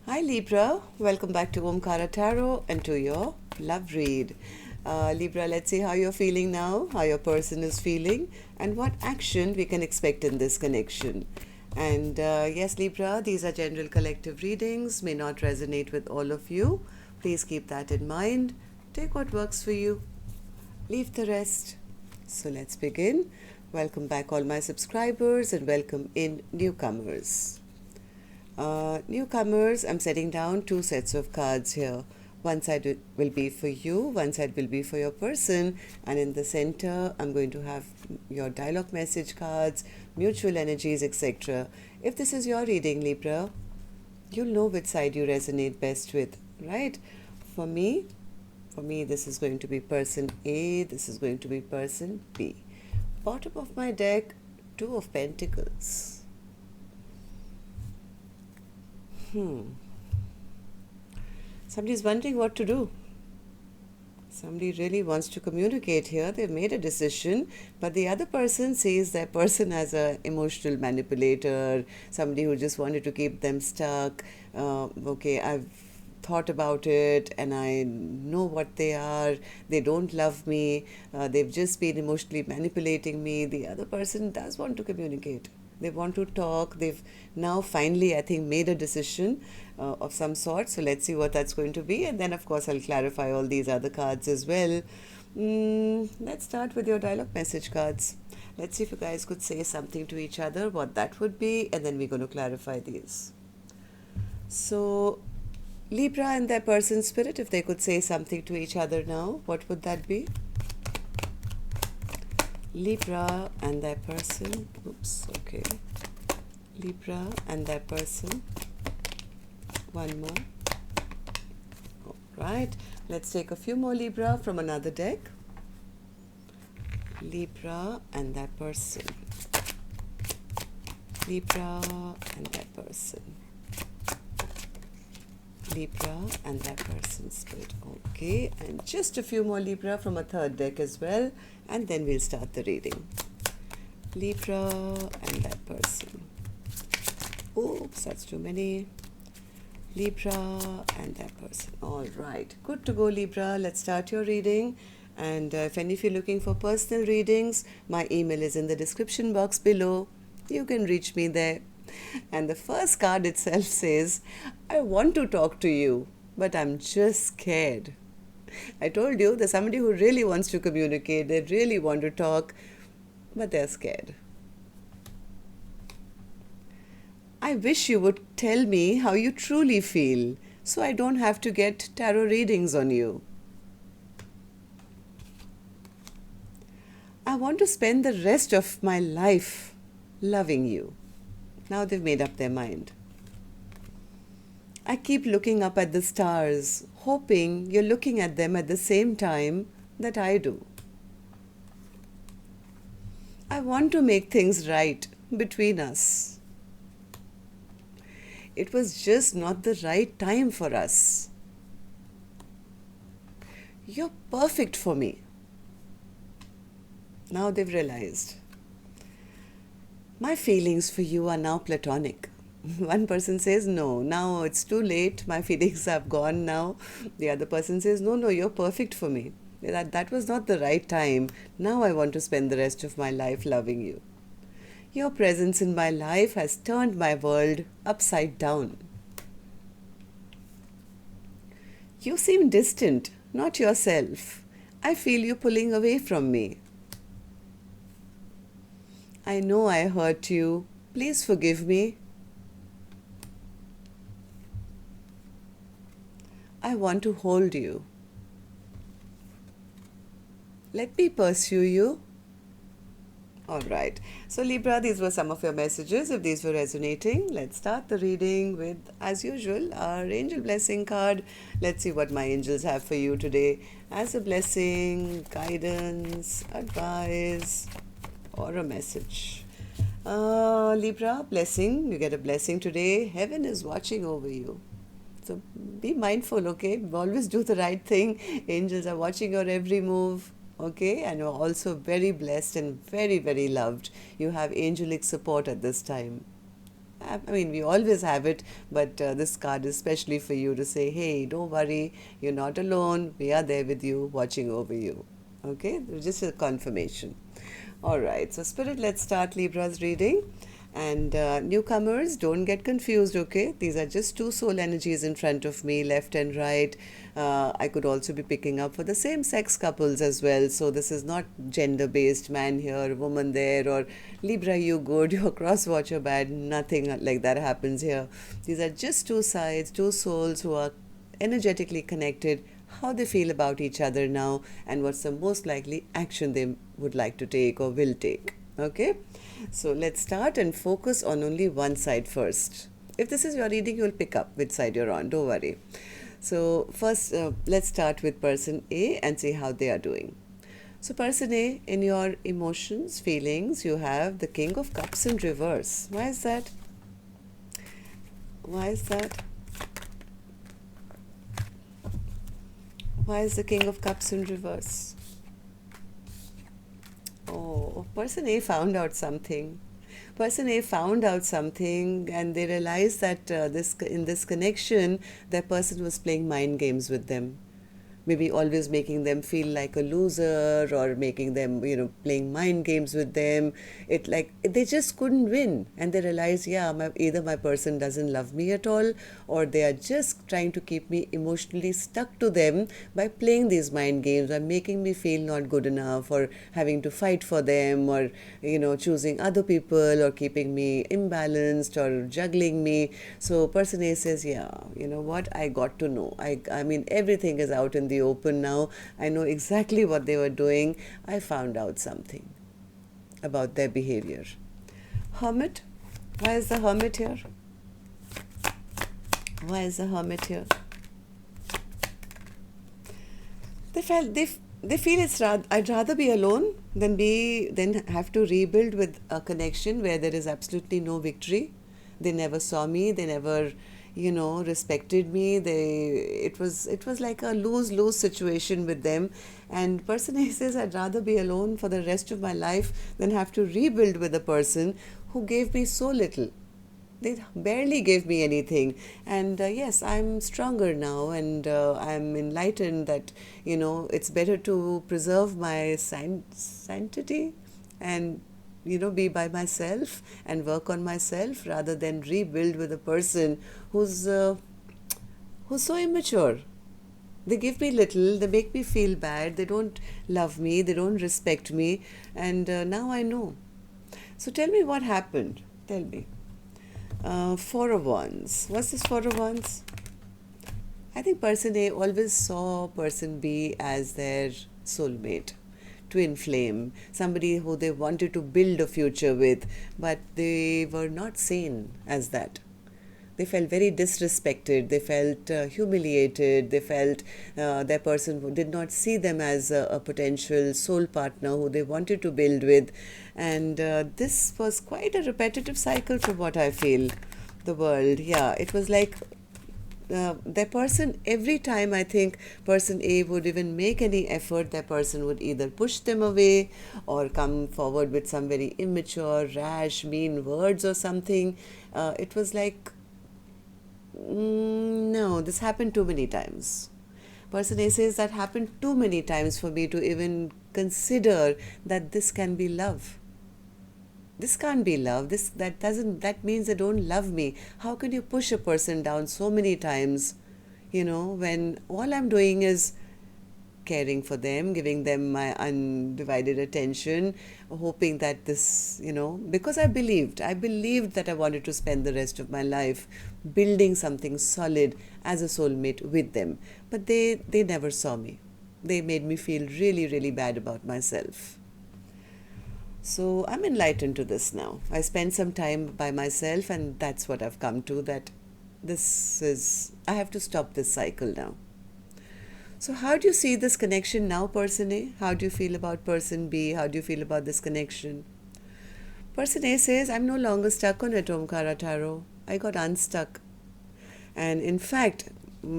Hi Libra, welcome back to Omkaratarot and to your love read. Libra, let's see how you're feeling now, how your person is feeling, and what action we can expect in this connection. And yes, Libra, these are general collective readings, may not resonate with all of you. Please keep that in mind. Take what works for you, leave the rest. So let's begin. Welcome back all my subscribers and welcome in newcomers. Newcomers, I'm setting down two sets of cards here. One side will be for you, one side will be for your person, and in the center I'm going to have your dialogue message cards, mutual energies, etc. If this is your reading, Libra, you'll know which side you resonate best with, right? For me, this is going to be person A, this is going to be person B. Bottom of my deck, Two of Pentacles. Somebody's wondering what to do. Somebody really wants to communicate here. They've made a decision, but the other person sees their person as an emotional manipulator, somebody who just wanted to keep them stuck. Okay, I've thought about it and I know what they are. They don't love me. They've just been emotionally manipulating me. The other person does want to communicate. They want to talk. They've now finally, I think, made a decision of some sort. So let's see what that's going to be. And then, of course, I'll clarify all these other cards as well. Let's start with your dialogue message cards. Let's see if you guys could say something to each other, what that would be. And then we're going to clarify these. So Libra and their person spirit, if they could say something to each other now, what would that be? Libra and their person, okay. Libra and their person. One more. All right, let's take a few more Libra from another deck. Libra and their person. Libra and their person. Libra and their person spirit. Okay, and just a few more Libra from a third deck as well, and then we'll start the reading. Libra and that person. Oops, that's too many. Libra and that person. All right, good to go, Libra. Let's start your reading. And if any of you are looking for personal readings, my email is in the description box below. You can reach me there. And the first card itself says, I want to talk to you, but I'm just scared. I told you there's somebody who really wants to communicate, they really want to talk, but they're scared. I wish you would tell me how you truly feel, so I don't have to get tarot readings on you. I want to spend the rest of my life loving you. Now they've made up their mind. I keep looking up at the stars, hoping you're looking at them at the same time that I do. I want to make things right between us. It was just not the right time for us. You're perfect for me. Now they've realized. My feelings for you are now platonic. One person says, no, now it's too late. My feelings have gone now. The other person says, no, you're perfect for me. That was not the right time. Now I want to spend the rest of my life loving you. Your presence in my life has turned my world upside down. You seem distant, not yourself. I feel you pulling away from me. I know I hurt you. Please forgive me. I want to hold you. Let me pursue you. All right. So Libra, these were some of your messages. If these were resonating, let's start the reading with, as usual, our angel blessing card. Let's see what my angels have for you today as a blessing, guidance, advice, or a message. Libra, blessing. You get a blessing today. Heaven is watching over you. So be mindful, okay? Always do the right thing. Angels are watching your every move, okay? And you're also very blessed and very, very loved. You have angelic support at this time. I mean, we always have it, but this card is especially for you to say, hey, don't worry, you're not alone. We are there with you, watching over you. Okay, just a confirmation. All right, so Spirit, let's start Libra's reading. And newcomers, don't get confused, okay? These are just two soul energies in front of me, left and right. I could also be picking up for the same sex couples as well. So this is not gender based, man here, woman there, or Libra, you good, your cross watcher bad. Nothing like that happens here. These are just two sides, two souls who are energetically connected, how they feel about each other now, and what's the most likely action they would like to take or will take. Okay, so let's start and focus on only one side first. If this is your reading, you'll pick up which side you're on, don't worry. So first, let's start with person A and see how they are doing. So person A, in your emotions, feelings, you have the King of Cups in reverse. Why is that? Why is that? Why is the King of Cups in reverse? Oh, person A found out something. Person A found out something, and they realized that in this connection, that person was playing mind games with them. Maybe always making them feel like a loser, or making them, playing mind games with them. They just couldn't win, and they realized, either my person doesn't love me at all, or they are just trying to keep me emotionally stuck to them by playing these mind games, by making me feel not good enough, or having to fight for them, or choosing other people, or keeping me imbalanced, or juggling me. So person A says, you know what, I got to know. I mean, everything is out in the open now. I know exactly what they were doing. I found out something about their behavior. Hermit. Why is the Hermit here? Why is the Hermit here? They feel I'd rather be alone than have to rebuild with a connection where there is absolutely no victory. They never saw me. They never respected me. It was like a lose-lose situation with them. And person A says, I'd rather be alone for the rest of my life than have to rebuild with a person who gave me so little. They barely gave me anything. And yes, I'm stronger now, and I'm enlightened that, it's better to preserve my sanctity and be by myself and work on myself rather than rebuild with a person who's so immature. They give me little, they make me feel bad, they don't love me, they don't respect me, and now I know. So tell me what happened. Tell me. Four of Wands. What's this Four of Wands? I think person A always saw person B as their soulmate, twin flame, somebody who they wanted to build a future with, but they were not seen as that. They felt very disrespected, they felt humiliated, they felt their person who did not see them as a potential soul partner who they wanted to build with. And this was quite a repetitive cycle from what I feel. The world, it was like their person, every time I think person A would even make any effort, their person would either push them away or come forward with some very immature, rash, mean words or something. It was like, no, this happened too many times. Person A says that happened too many times for me to even consider that this can be love. This can't be love. That means they don't love me. How can you push a person down so many times, when all I'm doing is caring for them, giving them my undivided attention, hoping that this, because I believed that I wanted to spend the rest of my life building something solid as a soulmate with them. But they never saw me. They made me feel really, really bad about myself. So I'm enlightened to this now. I spent some time by myself, and that's what I've come to, that I have to stop this cycle now. So how do you see this connection now, person A? How do you feel about person B? How do you feel about this connection? Person A says, I'm no longer stuck on it, Omkaratarot. I got unstuck. And in fact,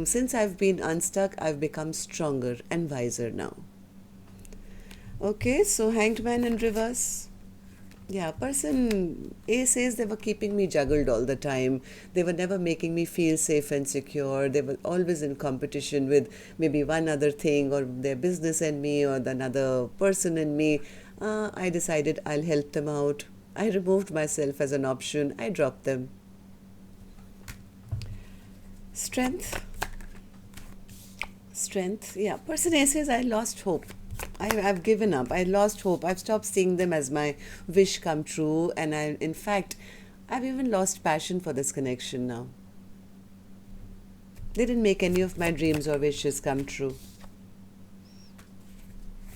since I've been unstuck, I've become stronger and wiser now. Okay, so Hanged Man in reverse. Yeah, person A says they were keeping me juggled all the time. They were never making me feel safe and secure. They were always in competition with maybe one other thing or their business and me or another person and me. I decided I'll help them out. I removed myself as an option. I dropped them. Strength. Strength. Yeah, person A says I lost hope. I've given up. I lost hope. I've stopped seeing them as my wish come true. And in fact, I've even lost passion for this connection now. They didn't make any of my dreams or wishes come true.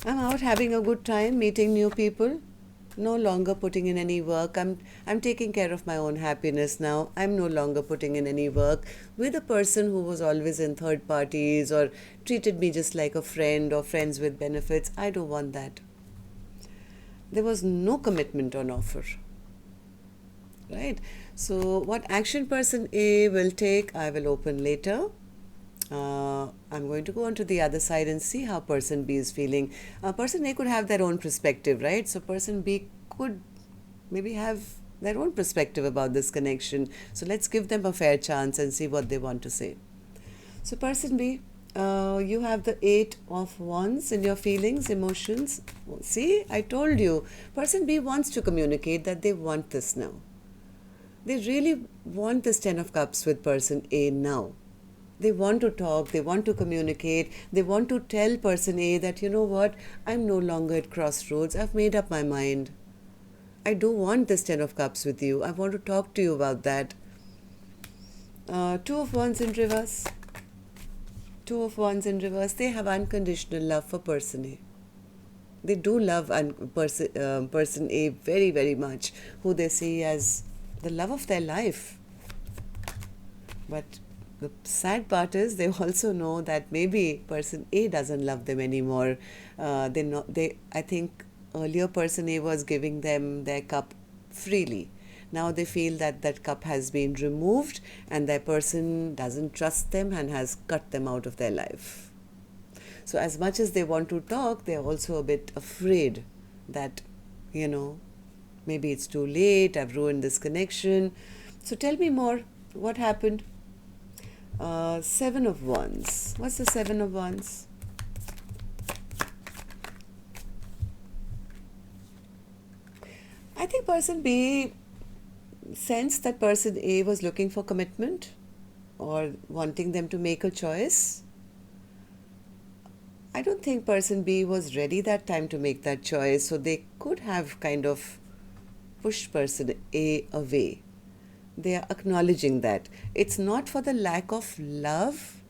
I'm out having a good time, meeting new people. No longer putting in any work. I'm taking care of my own happiness now. I'm no longer putting in any work with a person who was always in third parties or treated me just like a friend or friends with benefits. I don't want that. There was no commitment on offer. Right? So what action person A will take, I will open later. I'm going to go on to the other side and see how person B is feeling. Person A could have their own perspective, right? So person B could maybe have their own perspective about this connection. So let's give them a fair chance and see what they want to say. So person B, you have the 8 of Wands in your feelings, emotions. See, I told you. Person B wants to communicate that they want this now. They really want this 10 of Cups with person A now. They want to talk, they want to communicate, they want to tell person A that, you know what, I'm no longer at crossroads, I've made up my mind. I don't want this 10 of Cups with you, I want to talk to you about that. 2 of Wands in reverse. 2 of Wands in reverse, they have unconditional love for person A. They do love person A very, very much, who they see as the love of their life. But the sad part is they also know that maybe person A doesn't love them anymore. I think earlier person A was giving them their cup freely. Now they feel that that cup has been removed and their person doesn't trust them and has cut them out of their life. So as much as they want to talk, they're also a bit afraid that, maybe it's too late, I've ruined this connection. So tell me more. What happened? 7 of Wands. What's the 7 of Wands? I think person B sensed that person A was looking for commitment or wanting them to make a choice. I don't think person B was ready that time to make that choice, so they could have kind of pushed person A away. They are acknowledging that. It's not for the lack of love,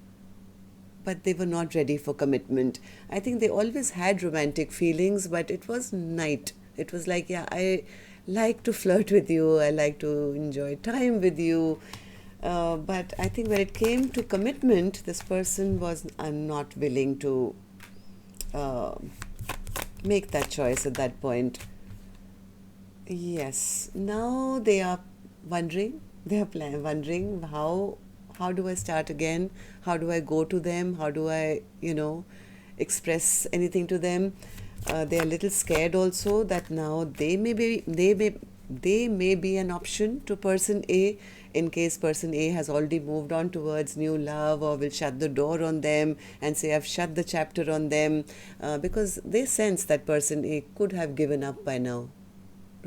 but they were not ready for commitment. I think they always had romantic feelings, but it was night. It was like, yeah, I like to flirt with you, I like to enjoy time with you. But I think when it came to commitment, this person was not willing to make that choice at that point. Yes, now they are wondering, wondering how do I start again? How do I go to them? How do I, express anything to them? They are a little scared also that now they may be an option to person A in case person A has already moved on towards new love or will shut the door on them and say I've shut the chapter on them, because they sense that person A could have given up by now.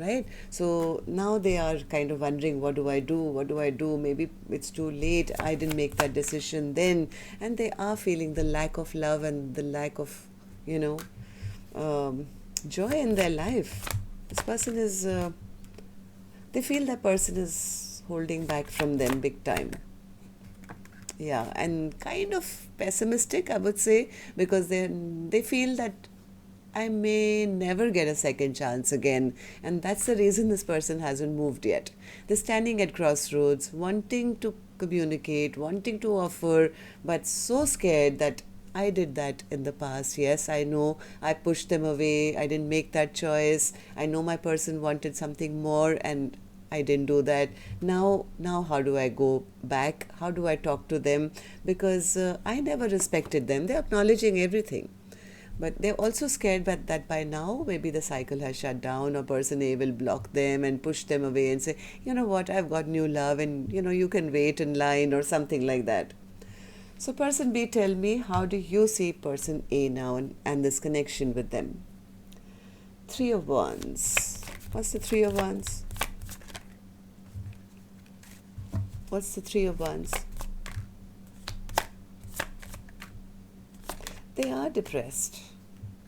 Right? So now they are kind of wondering, what do I do? What do I do? Maybe it's too late. I didn't make that decision then. And they are feeling the lack of love and the lack of, joy in their life. This person is, they feel that person is holding back from them big time. Yeah, and kind of pessimistic, I would say, because they feel that I may never get a second chance again, and that's the reason this person hasn't moved yet. They're standing at crossroads, wanting to communicate, wanting to offer, but so scared that I did that in the past. Yes, I know I pushed them away. I didn't make that choice. I know my person wanted something more and I didn't do that. Now how do I go back? How do I talk to them? Because I never respected them. They're acknowledging everything. But they're also scared that by now maybe the cycle has shut down, or person A will block them and push them away and say, you know what, I've got new love, and you can wait in line or something like that. So person B, tell me, how do you see person A now and this connection with them? Three of Wands. What's the Three of Wands? What's the Three of Wands? They are depressed.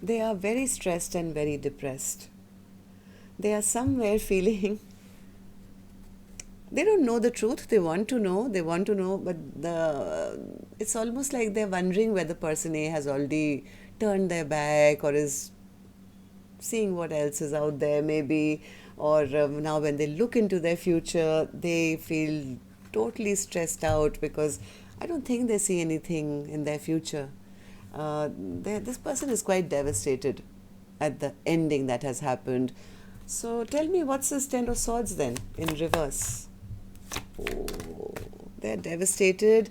They are very stressed and very depressed. They are somewhere feeling they don't know the truth. They want to know, but it's almost like they're wondering whether person A has already turned their back or is seeing what else is out there maybe, or now when they look into their future, they feel totally stressed out because I don't think they see anything in their future. This person is quite devastated at the ending that has happened. So tell me, what's this Ten of Swords then in reverse? Oh, they're devastated.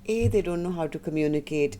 They don't know how to communicate.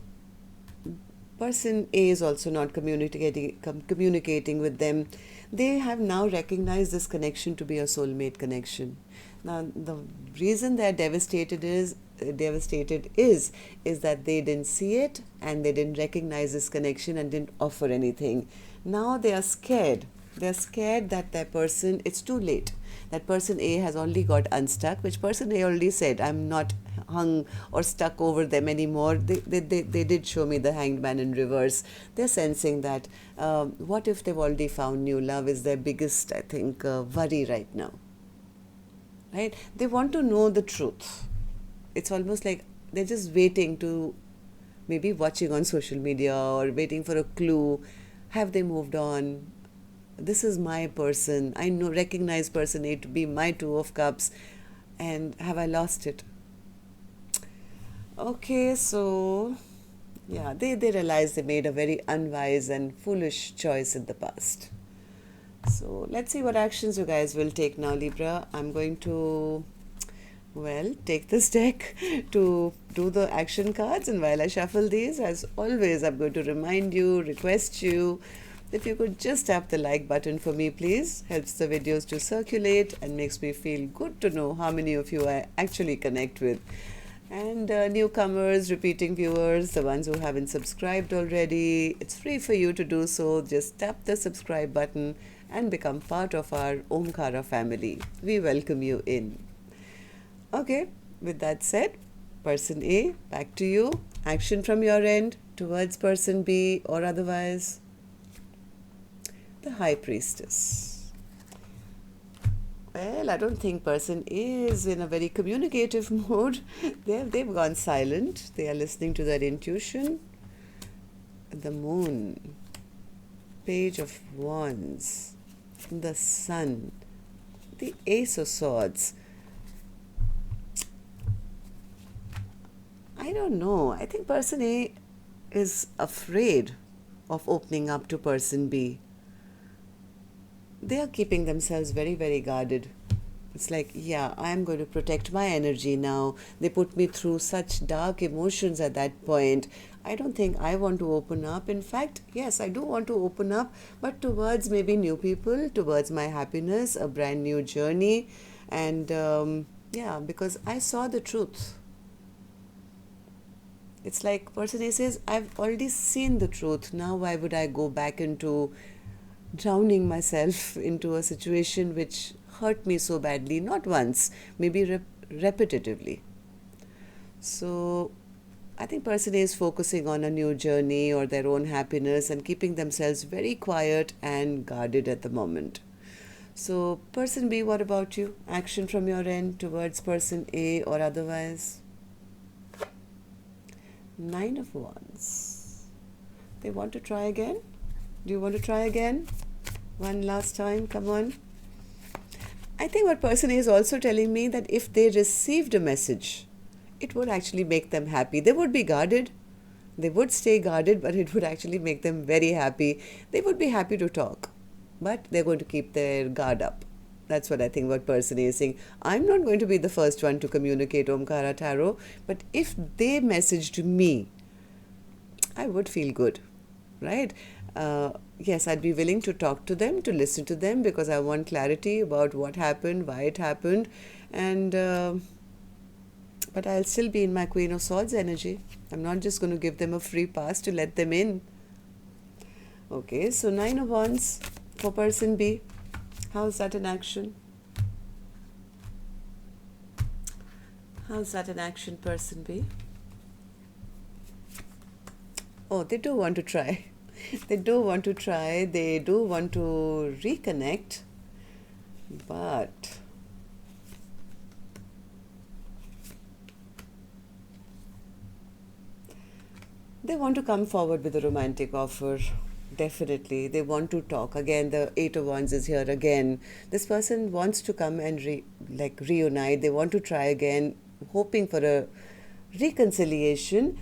Person A is also not communicating with them. They have now recognized this connection to be a soulmate connection. Now, the reason they're devastated is that they didn't see it and they didn't recognize this connection and didn't offer anything. Now they are scared. They're scared that it's too late. That person A has already got unstuck, which person A already said, I'm not hung or stuck over them anymore. They did show me the Hanged Man in reverse. They're sensing that what if they've already found new love is their biggest, I think, worry right now. Right? They want to know the truth. It's almost like they're just waiting to, maybe watching on social media or waiting for a clue. Have they moved on? This is my person. I recognize person A to be my Two of Cups. And have I lost it? Okay, so yeah, they realize they made a very unwise and foolish choice in the past. So let's see what actions you guys will take now, Libra. I'm going to, take this deck to do the action cards, and while I shuffle these, as always, I'm going to request you, if you could just tap the like button for me, please. Helps the videos to circulate and makes me feel good to know how many of you I actually connect with. And newcomers, repeating viewers, the ones who haven't subscribed already, it's free for you to do so. Just tap the subscribe button and become part of our Omkara family. We welcome you in. Okay, with that said, person A, back to you. Action from your end towards person B or otherwise. The High Priestess. Well, I don't think person A is in a very communicative mode. They've gone silent. They are listening to their intuition. The Moon. Page of Wands. The Sun. The Ace of Swords. I don't know. I think person A is afraid of opening up to person B. They are keeping themselves very, very guarded. It's like, yeah, I'm going to protect my energy now. They put me through such dark emotions at that point. I don't think I want to open up. In fact, yes, I do want to open up, but towards maybe new people, towards my happiness, a brand new journey. And because I saw the truth. It's like person A says, I've already seen the truth. Now why would I go back into drowning myself into a situation which hurt me so badly, not once, maybe repetitively. So I think person A is focusing on a new journey or their own happiness and keeping themselves very quiet and guarded at the moment. So person B, what about you? Action from your end towards person A or otherwise? Nine of Wands. They want to try again? Do you want to try again? One last time, come on. I think what person A is also telling me that if they received a message, it would actually make them happy. They would be guarded. They would stay guarded, but it would actually make them very happy. They would be happy to talk. but they're going to keep their guard up. That's what I think what person A is saying. I'm not going to be the first one to communicate Omkara Tarot, but if they messaged me, I would feel good, right? Yes, I'd be willing to talk to them, to listen to them, because I want clarity about what happened, why it happened, and but I'll still be in my Queen of Swords energy. I'm not just going to give them a free pass to let them in. Okay, so 9 of Wands for person B. How's that in action? How's that in action, person B? Oh, they do want to try. They do want to try. They do want to reconnect. But they want to come forward with a romantic offer. Definitely. They want to talk. Again, the 8 of Wands is here again. This person wants to come and reunite. They want to try again, hoping for a reconciliation.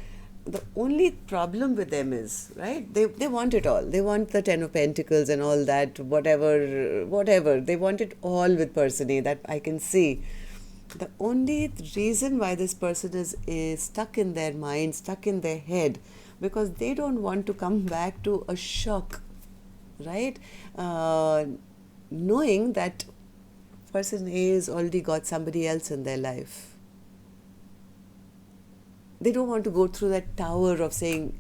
The only problem with them is, right, they want it all. They want the 10 of Pentacles and all that, whatever. They want it all with person A, that I can see. The only reason why this person is stuck in their mind, stuck in their head, because they don't want to come back to a shock, right? Knowing that person A has already got somebody else in their life. They don't want to go through that tower of saying,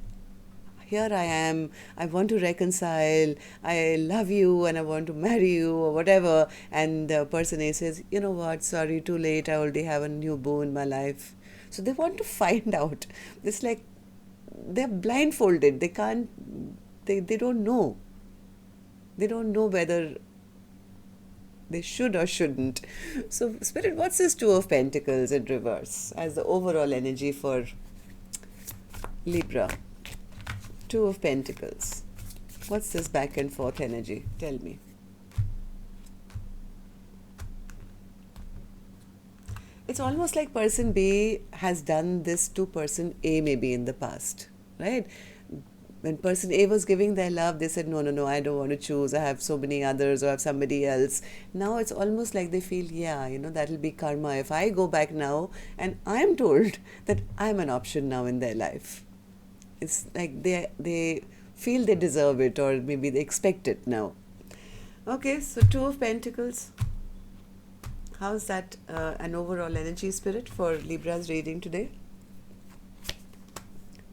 here I am, I want to reconcile, I love you and I want to marry you or whatever. And person A says, you know what, sorry, too late, I already have a new boo in my life. So they want to find out. It's like they're blindfolded. They can't, they don't know. They don't know whether they should or shouldn't. So, Spirit, what's this 2 of Pentacles in reverse as the overall energy for Libra? 2 of Pentacles. What's this back and forth energy? Tell me. It's almost like person B has done this to person A maybe in the past, right? When person A was giving their love, they said, no, I don't want to choose. I have so many others or I have somebody else. Now it's almost like they feel, yeah, that'll be karma. If I go back now and I'm told that I'm an option now in their life. It's like they feel they deserve it, or maybe they expect it now. Okay, so 2 of Pentacles. How's that an overall energy, Spirit, for Libra's reading today?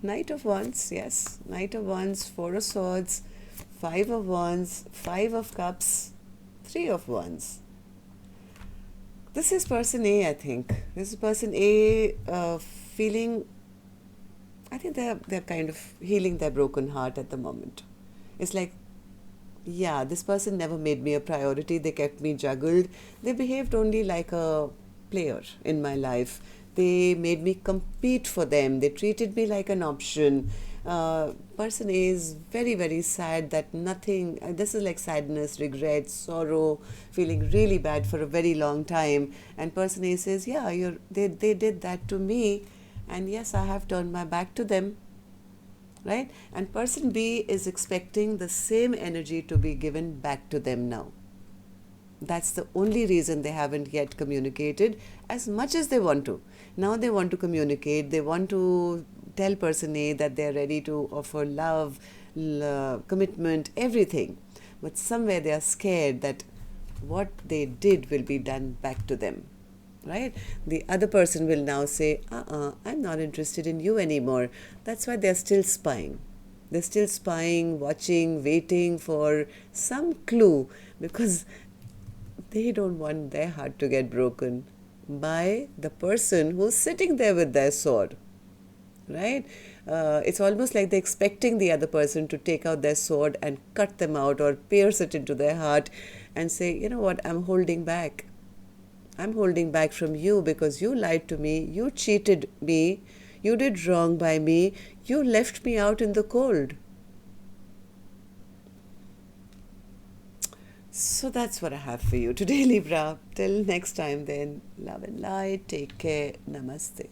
Knight of Wands, yes. Knight of Wands, 4 of Swords, 5 of Wands, 5 of Cups, 3 of Wands. This is person A, I think. This is person A feeling, I think they're kind of healing their broken heart at the moment. It's like, yeah, this person never made me a priority. They kept me juggled. They behaved only like a player in my life. They made me compete for them. They treated me like an option. Person A is very, very sad that nothing, this is like sadness, regret, sorrow, feeling really bad for a very long time. And person A says, yeah, they did that to me. And yes, I have turned my back to them. Right? And person B is expecting the same energy to be given back to them now. That's the only reason they haven't yet communicated as much as they want to. Now they want to communicate. They want to tell person A that they're ready to offer love, commitment, everything. But somewhere they are scared that what they did will be done back to them. Right? The other person will now say, I'm not interested in you anymore. That's why they're still spying. They're still spying, watching, waiting for some clue, because they don't want their heart to get broken by the person who's sitting there with their sword. Right? It's almost like they're expecting the other person to take out their sword and cut them out or pierce it into their heart and say, you know what, I'm holding back. I'm holding back from you because you lied to me, you cheated me, you did wrong by me, you left me out in the cold. So that's what I have for you today, Libra. Till next time then, love and light, take care, namaste.